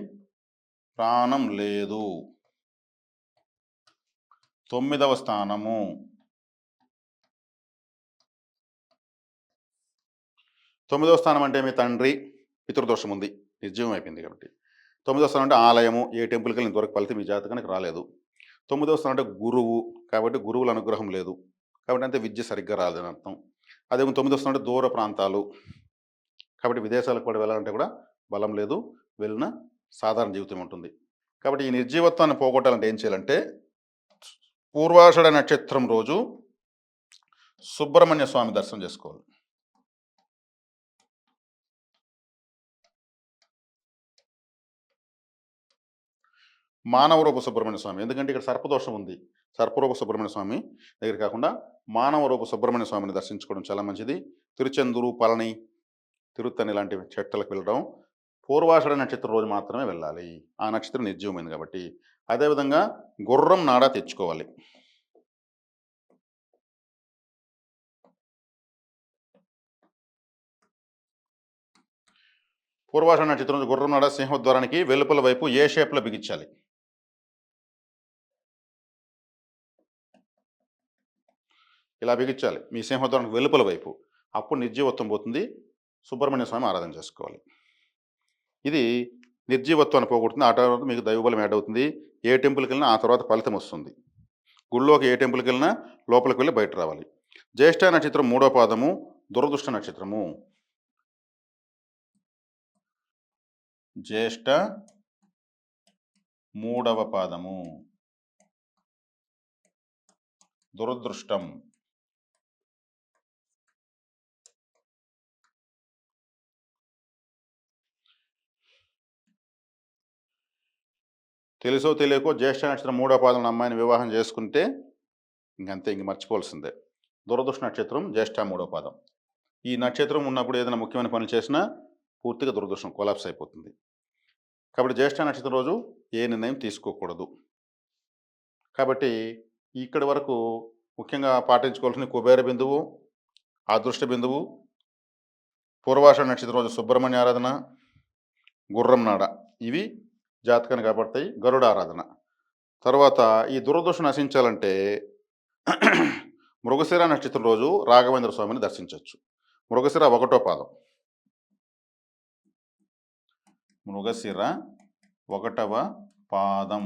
ప్రాణం లేదు. 9వ స్థానము. 9వ స్థానం అంటే మీ తండ్రి పితృదోషం ఉంది, నిర్జీవం అయిపోయింది కాబట్టి. 9వ స్థానం అంటే ఆలయము, ఏ టెంపుల్కి వెళ్ళి ఇంతవరకు ఫలితం మీ జాతకానికి రాలేదు. 9వ స్థానం అంటే గురువు, కాబట్టి గురువుల అనుగ్రహం లేదు, కాబట్టి అంతే విద్య సరిగ్గా రాలేదని అర్థం. అదేమో 9వ స్థానం అంటే దూర ప్రాంతాలు, కాబట్టి విదేశాలకు కూడా వెళ్ళాలంటే కూడా బలం లేదు, వెళ్ళిన సాధారణ జీవితం ఉంటుంది. కాబట్టి ఈ నిర్జీవత్వాన్ని పోగొట్టాలంటే ఏం చేయాలంటే పూర్వాషాఢ నక్షత్రం రోజు సుబ్రహ్మణ్య స్వామి దర్శనం చేసుకోవాలి. మానవరూప సుబ్రహ్మణ్య స్వామి, ఎందుకంటే ఇక్కడ సర్పదోషం ఉంది. సర్పరూప సుబ్రహ్మణ్య స్వామి దగ్గర కాకుండా మానవరూప సుబ్రహ్మణ్య స్వామిని దర్శించుకోవడం చాలా మంచిది. తిరుచెందూరు, పళని, తిరుత్తని లాంటి చెట్లకు వెళ్ళడం పూర్వాషాఢ నక్షత్రం రోజు మాత్రమే వెళ్ళాలి. ఆ నక్షత్రం నిర్జీవమైంది కాబట్టి. అదేవిధంగా గుర్రం నాడా తెచ్చుకోవాలి. పూర్వాషాఢ నక్షత్రం రోజు గుర్రం నాడా సింహద్వారానికి వెలుపల వైపు ఏ షేప్లో బిగించాలి? ఇలా బిగించాలి మీ సింహద్వారానికి వెలుపల వైపు. అప్పుడు నిర్జీవత్వం పోతుంది. సుబ్రహ్మణ్య స్వామి ఆరాధన చేసుకోవాలి. ఇది నిర్జీవత్వాన్ని పోగొడుతుంది. ఆ తర్వాత మీకు దైవబలం యాడ్ అవుతుంది. ఏ టెంపుల్కి వెళ్ళినా ఆ తర్వాత ఫలితం వస్తుంది. గుళ్ళోకి ఏ టెంపుల్కి వెళ్ళినా లోపలికి వెళ్ళి బయట రావాలి. జ్యేష్ఠ నక్షత్రం 3వ పాదము దురదృష్ట నక్షత్రము. జ్యేష్ఠ 3వ పాదము దురదృష్టం. తెలుసో తెలియకో జ్యేష్ఠ నక్షత్రం 3వ పాదం అమ్మాయిని వివాహం చేసుకుంటే ఇంకంతే, ఇంక మర్చిపోవాల్సిందే. దురదృష్ట నక్షత్రం జ్యేష్ఠ 3వ పాదం. ఈ నక్షత్రం ఉన్నప్పుడు ఏదైనా ముఖ్యమైన పనులు చేసినా పూర్తిగా దురదృష్టం కొలాప్స్ అయిపోతుంది. కాబట్టి జ్యేష్ఠ నక్షత్రం రోజు ఏ నిర్ణయం తీసుకోకూడదు. కాబట్టి ఇక్కడి వరకు ముఖ్యంగా పాటించుకోవాల్సిన కుబేర బిందువు, అదృష్ట బిందువు, పూర్వాషాఢ నక్షత్రం రోజు సుబ్రహ్మణ్య ఆరాధన, గుర్రం నాడ, ఇవి జాతకాన్ని కాపాడతాయి. గరుడ ఆరాధన. తర్వాత ఈ దురదృష్టం నశించాలంటే మృగశిర నక్షత్రం రోజు రాఘవేంద్ర స్వామిని దర్శించవచ్చు. మృగశిర 1వ పాదం. మృగశిర 1వ పాదం.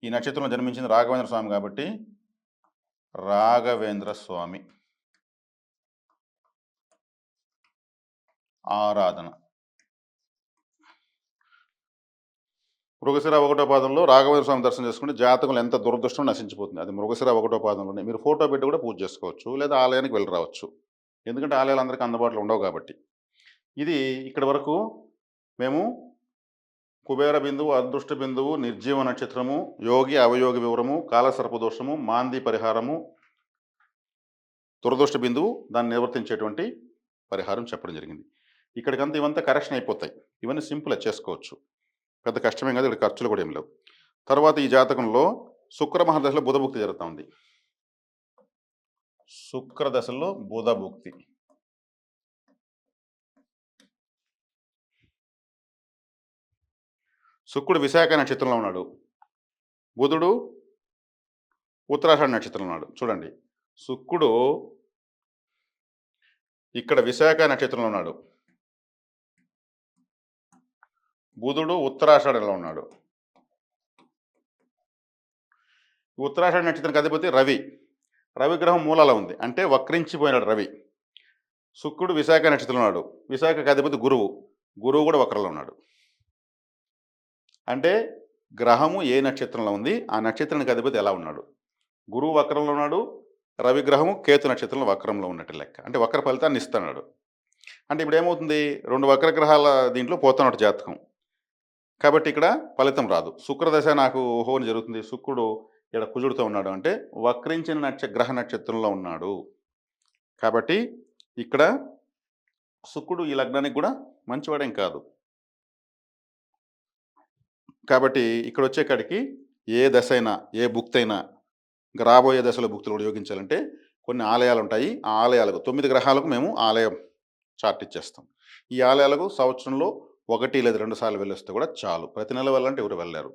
ఈ నక్షత్రంలో జన్మించింది రాఘవేంద్ర స్వామి కాబట్టి రాఘవేంద్ర స్వామి ఆరాధన. మృగశిర 1వ పాదంలో రాఘవేంద్ర స్వామి దర్శనం చేసుకుంటే జాతకంలో ఎంత దురదృష్టం నశించిపోతుంది. అది మృగశిర 1వ పాదంలోనే. మీరు ఫోటో పెట్టి కూడా పూజ చేసుకోవచ్చు, లేదా ఆలయానికి వెళ్ళి రావచ్చు. ఎందుకంటే ఆలయాలు అందరికీ అందుబాటులో ఉండవు కాబట్టి. ఇది ఇక్కడి వరకు మేము కుబేర బిందువు, అదృష్ట బిందువు, నిర్జీవ నక్షత్రము, యోగి అవయోగి వివరము, కాలసర్పదోషము, మాంది పరిహారము, దురదృష్ట బిందువు, దాన్ని నివర్తించేటువంటి పరిహారం చెప్పడం జరిగింది. ఇక్కడికంతా ఇవంతా కరెక్షన్ అయిపోతాయి. ఇవన్నీ సింపుల్ చేసుకోవచ్చు, పెద్ద కష్టమే కాదు. ఇక్కడ ఖర్చులు కూడా ఏం లేవు. తర్వాత ఈ జాతకంలో శుక్ర మహాదశలో బుధభుక్తి జరుగుతూ ఉంది. శుక్ర దశలో బుధభుక్తి. శుక్రుడు విశాఖ నక్షత్రంలో ఉన్నాడు. బుధుడు ఉత్తరాషాఢ నక్షత్రంలో ఉన్నాడు. చూడండి, శుక్రుడు ఇక్కడ విశాఖ నక్షత్రంలో ఉన్నాడు. బుధుడు ఉత్తరాషాఢంలో ఉన్నాడు. ఉత్తరాషాఢ నక్షత్రానికి అధిపతి రవి. రవి గ్రహం మూలాల ఉంది, అంటే వక్రించిపోయినాడు రవి. శుక్రుడు విశాఖ నక్షత్రంలో ఉన్నాడు. విశాఖకి అధిపతి గురువు. గురువు కూడా వక్రంలో ఉన్నాడు. అంటే గ్రహము ఏ నక్షత్రంలో ఉంది, ఆ నక్షత్రానికి అధిపతి ఎలా ఉన్నాడు. గురువు వక్రంలో ఉన్నాడు, రవి గ్రహము కేతు నక్షత్రంలో వక్రంలో ఉన్నట్టు లెక్క. అంటే వక్ర ఫలితాన్ని ఇస్తున్నాడు. అంటే ఇప్పుడు ఏమవుతుంది, 2 వక్ర గ్రహాల దీంట్లో పోతున్నట్టు జాతకం. కాబట్టి ఇక్కడ ఫలితం రాదు. శుక్రదశ నాకు ఓహోని జరుగుతుంది. శుక్రుడు ఇక్కడ కుజుడితో ఉన్నాడు, అంటే వక్రించిన గ్రహ నక్షత్రంలో ఉన్నాడు. కాబట్టి ఇక్కడ శుక్రుడు ఈ లగ్నానికి కూడా మంచివాడేం కాదు. కాబట్టి ఇక్కడ వచ్చేకాడికి ఏ దశ అయినా, ఏ భుక్తి అయినా, ఇంకా రాబోయే దశలో భుక్తులు కూడా యోగించాలంటే కొన్ని ఆలయాలు ఉంటాయి. ఆ ఆలయాలకు 9 గ్రహాలకు మేము ఆలయం చార్ట్ ఇచ్చేస్తాం. ఈ ఆలయాలకు సంవత్సరంలో 1 లేదా 2 సార్లు వెళ్ళొస్తే కూడా చాలు. ప్రతి నెల వెళ్ళాలంటే ఎవరు వెళ్ళారు.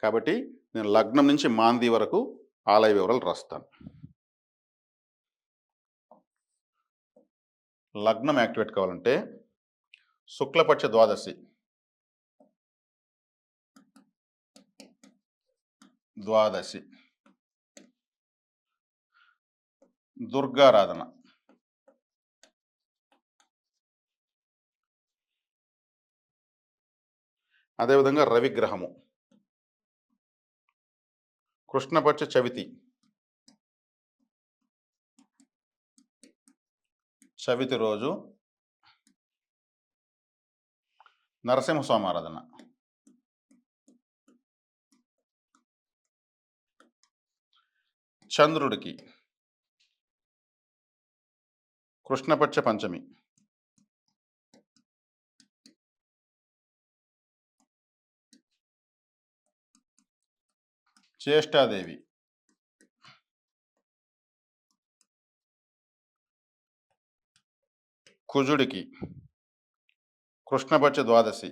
కాబట్టి నేను లగ్నం నుంచి మాంది వరకు ఆలయ వివరాలు రాస్తాను. లగ్నం యాక్టివేట్ కావాలంటే శుక్లపక్ష ద్వాదశి, దుర్గారాధన, అదేవిధంగా రవిగ్రహము, కృష్ణపక్ష చవితి రోజు నరసింహస్వామి ఆరాధన, చంద్రుడికి కృష్ణపక్ష పంచమి, జ్యేష్ఠాదేవి, కుజుడికి కృష్ణపక్ష ద్వాదశి,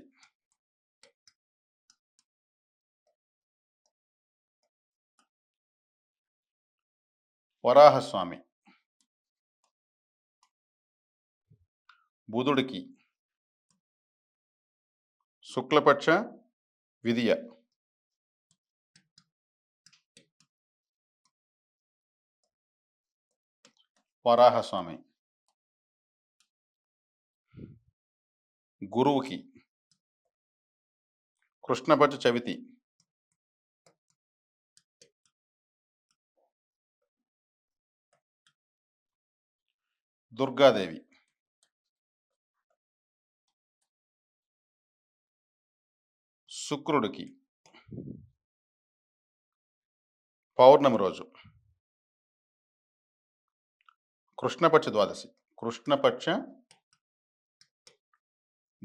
వరాహస్వామి, బుధుడికి శుక్లపక్ష విదియ, వరాహస్వామి, గురువుకి కృష్ణపక్ష చవితి, దుర్గాదేవి, శుక్రుడికి పౌర్ణమి రోజు కృష్ణపక్ష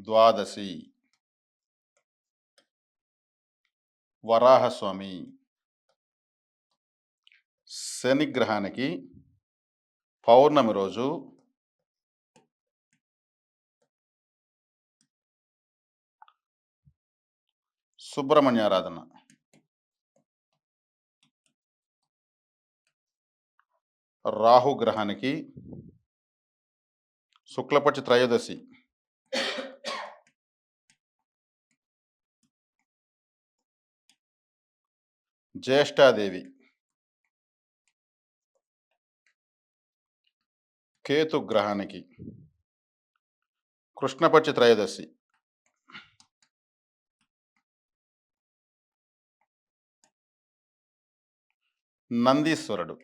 ద్వాదశి, వరాహస్వామి, శనిగ్రహానికి పౌర్ణమి రోజు సుబ్రహ్మణ్యారాధన, రాహుగ్రహానికి శుక్లపక్ష త్రయోదశి, జ్యేష్ఠాదేవి, కేతు గ్రహానికి కృష్ణపక్ష త్రయోదశి, నందీశ్వరుడు,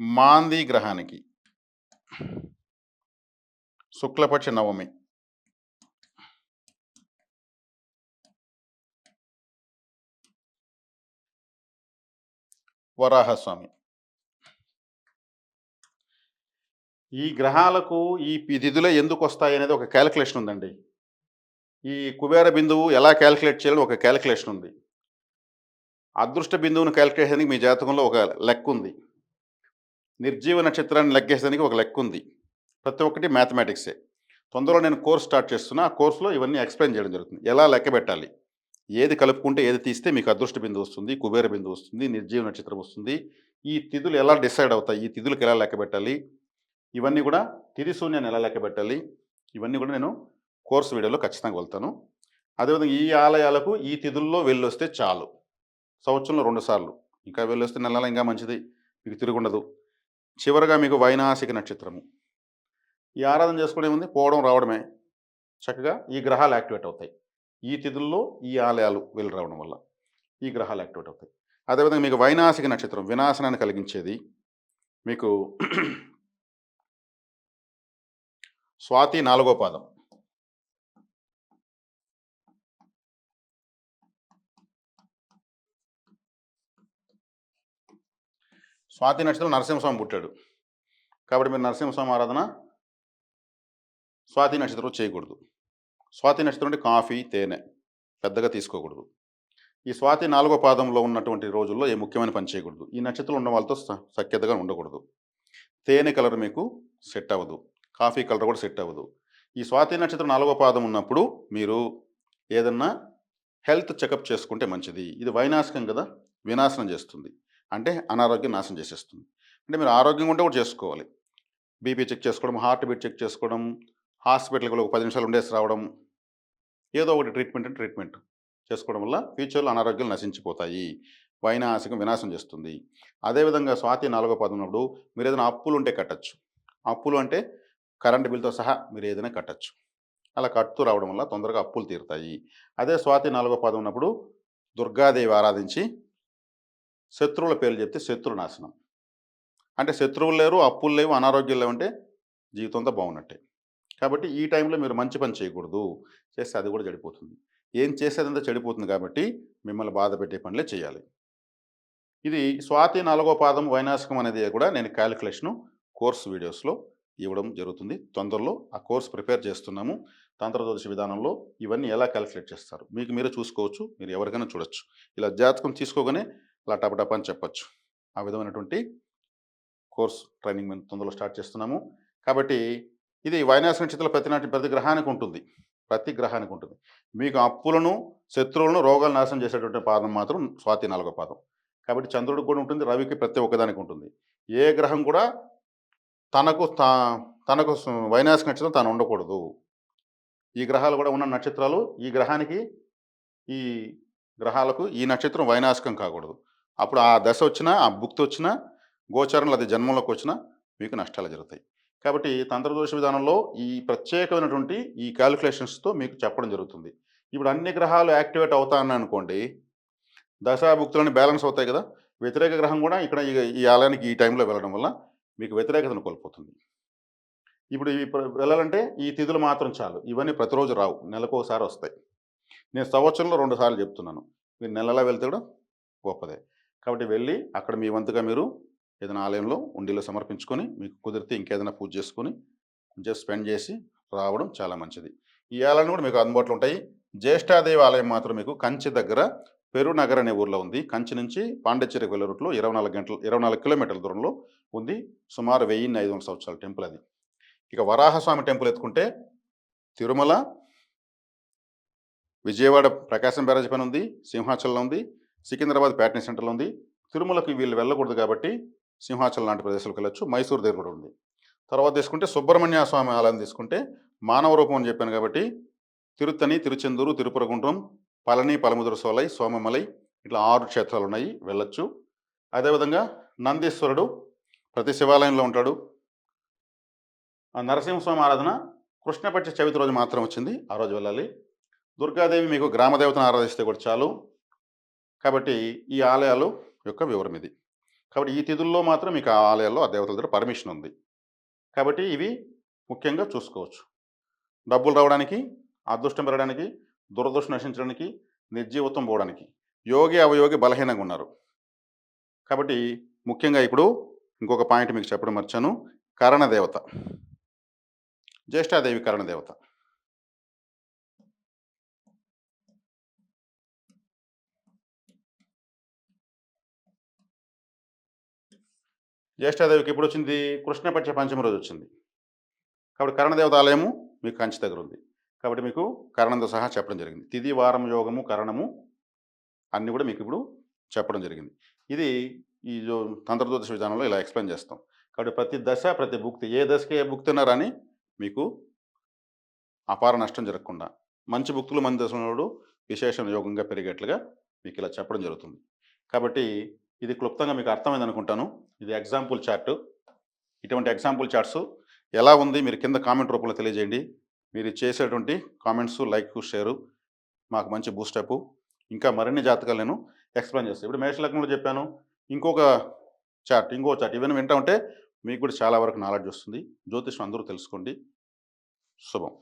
మాంది గ్రహానికి శుక్లపక్ష నవమి, వరాహస్వామి. ఈ గ్రహాలకు ఈ తిథులే ఎందుకు వస్తాయి అనేది ఒక క్యాలిక్యులేషన్ ఉందండి. ఈ కుబేర బిందువు ఎలా క్యాలిక్యులేట్ చేయాలో ఒక క్యాలిక్యులేషన్ ఉంది. అదృష్ట బిందువును క్యాలిక్యులేట్ చేయడానికి మీ జాతకంలో ఒక లెక్క ఉంది. నిర్జీవ నక్షత్రాన్ని లెక్కేసేదానికి ఒక లెక్క ఉంది. ప్రతి ఒక్కటి మ్యాథమెటిక్సే. తొందరలో నేను కోర్స్ స్టార్ట్ చేస్తున్నా. ఆ కోర్స్‌లో ఇవన్నీ ఎక్స్‌ప్లెయిన్ చేయడం జరుగుతుంది. ఎలా లెక్కబెట్టాలి? ఏది కలుపుకుంటే ఏది తీస్తే మీకు అదృష్ట బిందువు వస్తుంది, కుబేర బిందువు వస్తుంది, నిర్జీవ నక్షత్రం వస్తుంది. ఈ తిథులు ఎలా డిసైడ్ అవుతాయి? ఈ తిథులకు ఎలా లెక్కబెట్టాలి? ఇవన్నీ కూడా తిథి శూన్యాన్ని ఎలా లెక్కబెట్టాలి? ఇవన్నీ కూడా నేను కోర్స్ వీడియోలో ఖచ్చితంగా వెళ్తాను. అదేవిధంగా ఈ ఆలయాలకు ఈ తిథుల్లో వెళ్ళొస్తే చాలు. సంవత్సరంలో 2 సార్లు. ఇంకా వెళ్ళొస్తే నెల నెలా ఇంకా మంచిది. మీకు తిరుగుండదు. చివరగా మీకు వైనాసిక నక్షత్రము. ఈ ఆరాధన చేసుకోవడం ఏముంది? పోవడం, రావడమే. చక్కగా ఈ గ్రహాలు యాక్టివేట్ అవుతాయి. ఈ తిథుల్లో ఈ ఆలయాలు వెళ్ళి రావడం వల్ల ఈ గ్రహాలు యాక్టివేట్ అవుతాయి. అదేవిధంగా మీకు వైనాసిక నక్షత్రం వినాశనాన్ని కలిగించేది. మీకు స్వాతి 4వ పాదం. స్వాతి నక్షత్రం నరసింహస్వామి పుట్టాడు. కాబట్టి మీరు నరసింహస్వామి ఆరాధన స్వాతి నక్షత్రం చేయకూడదు. స్వాతి నక్షత్రం అంటే కాఫీ, తేనె పెద్దగా తీసుకోకూడదు. ఈ స్వాతి 4వ పాదంలో ఉన్నటువంటి రోజుల్లో ఏ ముఖ్యమైన పని చేయకూడదు. ఈ నక్షత్రం ఉన్న వాళ్ళతో సఖ్యతగా ఉండకూడదు. తేనె కలర్ మీకు సెట్ అవ్వదు. కాఫీ కలర్ కూడా సెట్ అవ్వదు. ఈ స్వాతి నక్షత్రం 4వ పాదం ఉన్నప్పుడు మీరు ఏదన్నా హెల్త్ చెకప్ చేసుకుంటే మంచిది. ఇది వైనాశికం కదా! వినాశనం చేస్తుంది. అంటే అనారోగ్యం నాశనం చేసేస్తుంది. అంటే మీరు ఆరోగ్యంగా ఉంటే కూడా చేసుకోవాలి. బీపీ చెక్ చేసుకోవడం, హార్ట్ బీట్ చెక్ చేసుకోవడం, హాస్పిటల్‌కి ఒక 10 నిమిషాలు ఉండేసి రావడం. ఏదో ఒకటి ట్రీట్మెంట్ అంటే ట్రీట్మెంట్ చేసుకోవడం వల్ల ఫ్యూచర్‌లో అనారోగ్యాలు నశించిపోతాయి. వైనాశికం వినాశనం చేస్తుంది. అదేవిధంగా స్వాతి 4వ పాదం ఉన్నప్పుడు మీరు ఏదైనా అప్పులుంటే కట్టొచ్చు. అప్పులు అంటే కరెంట్ బిల్‌తో సహా మీరు ఏదైనా కట్టొచ్చు. అలా కడుతూ రావడం వల్ల తొందరగా అప్పులు తీరుతాయి. అదే స్వాతి 4వ పాదం ఉన్నప్పుడు దుర్గాదేవి ఆరాధించి శత్రువుల పేర్లు చెప్తే శత్రు నాశనం. అంటే శత్రువులు లేరు, అప్పులు లేవు, అనారోగ్యాలు లేవంటే జీవితం అంతా బాగున్నట్టే. కాబట్టి ఈ టైంలో మీరు మంచి పని చేయకూడదు. చేస్తే అది కూడా చెడిపోతుంది. ఏం చేసేదంతా చెడిపోతుంది కాబట్టి మిమ్మల్ని బాధ పెట్టే పనులే చేయాలి. ఇది స్వాతి 4వ పాదం వైనాశికం అనేది కూడా నేను క్యాలిక్యులేషను కోర్స్ వీడియోస్‌లో ఇవ్వడం జరుగుతుంది. తొందరలో ఆ కోర్స్ ప్రిపేర్ చేస్తున్నాము. తంత్రజ్యోతిష విధానంలో ఇవన్నీ ఎలా క్యాలిక్యులేట్ చేస్తారు. మీకు మీరే చూసుకోవచ్చు. మీరు ఎవరికైనా చూడొచ్చు. ఇలా జాతకం తీసుకోగానే అలా టపటపా అని చెప్పొచ్చు. ఆ విధమైనటువంటి కోర్స్ ట్రైనింగ్ మేము తొందరలో స్టార్ట్ చేస్తున్నాము. కాబట్టి ఇది వైనాశిక నక్షత్రంలో ప్రతి గ్రహానికి ఉంటుంది. ప్రతి గ్రహానికి ఉంటుంది. మీకు అప్పులను, శత్రువులను, రోగాలను నాశనం చేసేటువంటి పాదం మాత్రం స్వాతి 4వ పాదం. కాబట్టి చంద్రుడికి కూడా ఉంటుంది, రవికి ప్రతి ఒక్కదానికి ఉంటుంది. ఏ గ్రహం కూడా తనకు తనకు వైనాశిక నక్షత్రం తాను ఉండకూడదు. ఈ గ్రహాలు కూడా ఉన్న నక్షత్రాలు ఈ గ్రహానికి ఈ గ్రహాలకు ఈ నక్షత్రం వైనాశికం కాకూడదు. అప్పుడు ఆ దశ వచ్చినా, ఆ భుక్తి వచ్చినా, గోచారంలో అది జన్మంలోకి వచ్చినా మీకు నష్టాలు జరుగుతాయి. కాబట్టి తంత్రదోష విధానంలో ఈ ప్రత్యేకమైనటువంటి ఈ క్యాలిక్యులేషన్స్‌తో మీకు చెప్పడం జరుగుతుంది. ఇప్పుడు అన్ని గ్రహాలు యాక్టివేట్ అవుతా ఉన్నాయనుకోండి, దశాభుక్తులన్నీ బ్యాలెన్స్ అవుతాయి కదా! వ్యతిరేక గ్రహం కూడా ఇక్కడ ఈ ఆలయానికి ఈ టైంలో వెళ్ళడం వల్ల మీకు వ్యతిరేకతను కోల్పోతుంది. ఇప్పుడు వెళ్ళాలంటే ఈ తిథులు మాత్రం చాలు. ఇవన్నీ ప్రతిరోజు రావు. నెలకోసారి వస్తాయి. నేను సంవత్సరంలో 2 సార్లు చెప్తున్నాను. మీరు నెలలా వెళ్తే కూడా గొప్పదే. కాబట్టి వెళ్ళి అక్కడ మీ వంతుగా మీరు ఏదైనా ఆలయంలో ఉండీలో సమర్పించుకొని, మీకు కుదిరితే ఇంకేదైనా పూజ చేసుకొని, జస్ట్ స్పెండ్ చేసి రావడం చాలా మంచిది. ఈ ఆలయాలు కూడా మీకు అందుబాటులో ఉంటాయి. జ్యేష్ఠాదేవి ఆలయం మాత్రం మీకు కంచి దగ్గర పెరునగర్ అనే ఊర్లో ఉంది. కంచి నుంచి పాండిచ్చేరికి వెళ్ళే రూట్‌లో 24 కిలోమీటర్ల దూరంలో ఉంది. సుమారు 1500 సంవత్సరాల టెంపుల్ అది. ఇక వరాహస్వామి టెంపుల్ ఎత్తుకుంటే తిరుమల, విజయవాడ ప్రకాశం బ్యారేజ్ పైన ఉంది, సింహాచలంలో ఉంది, సికింద్రాబాద్ ప్యాటర్న్ సెంటర్లో ఉంది. తిరుమలకి వీళ్ళు వెళ్ళకూడదు కాబట్టి సింహాచలం లాంటి ప్రదేశాలకు వెళ్ళొచ్చు. మైసూరు దగ్గర కూడా ఉంది. తర్వాత తీసుకుంటే సుబ్రహ్మణ్య స్వామి ఆలయం తీసుకుంటే మానవ రూపం అని చెప్పాను కాబట్టి తిరుత్తని, తిరుచెందూరు, తిరుపరగుండ్రం, పళని, పలముదురు సోలై, సోమమలై ఇట్లా 6 క్షేత్రాలు ఉన్నాయి, వెళ్ళొచ్చు. అదేవిధంగా నందీశ్వరుడు ప్రతి శివాలయంలో ఉంటాడు. ఆ నరసింహస్వామి ఆరాధన కృష్ణపక్ష చవితి రోజు మాత్రం వచ్చింది. ఆ రోజు వెళ్ళాలి. దుర్గాదేవి మీకు గ్రామ దేవతను ఆరాధిస్తే కూడా చాలు. కాబట్టి ఈ ఆలయాలు యొక్క వివరం ఇది. కాబట్టి ఈ తిథుల్లో మాత్రం మీకు ఆ ఆలయాల్లో ఆ దేవతల దగ్గర పర్మిషన్ ఉంది. కాబట్టి ఇవి ముఖ్యంగా చూసుకోవచ్చు. డబ్బులు రావడానికి, అదృష్టం పెరగడానికి, దురదృష్టం నశించడానికి, నిర్జీవత్వం పోవడానికి. యోగి, అవయోగి బలహీనంగా ఉన్నారు. కాబట్టి ముఖ్యంగా ఇప్పుడు ఇంకొక పాయింట్ మీకు చెప్పడం మర్చాను. కరణదేవత. జ్యేష్ఠాదేవి కరణదేవత. జ్యేష్ఠాదేవికి ఎప్పుడు వచ్చింది? కృష్ణపక్ష పంచమి రోజు వచ్చింది. కాబట్టి కరణదేవత ఆలయము మీకు కంచి దగ్గర ఉంది. కాబట్టి మీకు కరణంతో సహా చెప్పడం జరిగింది. తిథి, వారం, యోగము, కరణము అన్నీ కూడా మీకు ఇప్పుడు చెప్పడం జరిగింది. ఇది ఈ తంత్రజ్యోతిష విధానంలో ఇలా ఎక్స్‌ప్లెయిన్ చేస్తాం. కాబట్టి ప్రతి దశ, ప్రతి భుక్తి ఏ దశకి ఏ భుక్తి అన్నా రాని మీకు అపార నష్టం జరగకుండా మంచి భుక్తులు మంచి దశలో విశేష యోగంగా పెరిగేట్లుగా మీకు ఇలా చెప్పడం జరుగుతుంది. కాబట్టి ఇది క్లుప్తంగా మీకు అర్థమైంది అనుకుంటాను. ఇది ఎగ్జాంపుల్ చార్ట్. ఇటువంటి ఎగ్జాంపుల్ చార్ట్స్ ఎలా ఉంది మీరు కింద కామెంట్ రూపంలో తెలియజేయండి. మీరు చేసేటువంటి కామెంట్స్, లైక్, షేరు మాకు మంచి బూస్టప్. ఇంకా మరిన్ని జాతకాలు నేను ఎక్స్‌ప్లెయిన్ చేస్తాను. ఇప్పుడు మేష లగ్నంలో చెప్పాను. ఇంకో చార్ట్ ఇవన్నీ వింటా ఉంటే మీకు కూడా చాలా వరకు నాలెడ్జ్ వస్తుంది. జ్యోతిషం అందరూ తెలుసుకోండి. శుభం.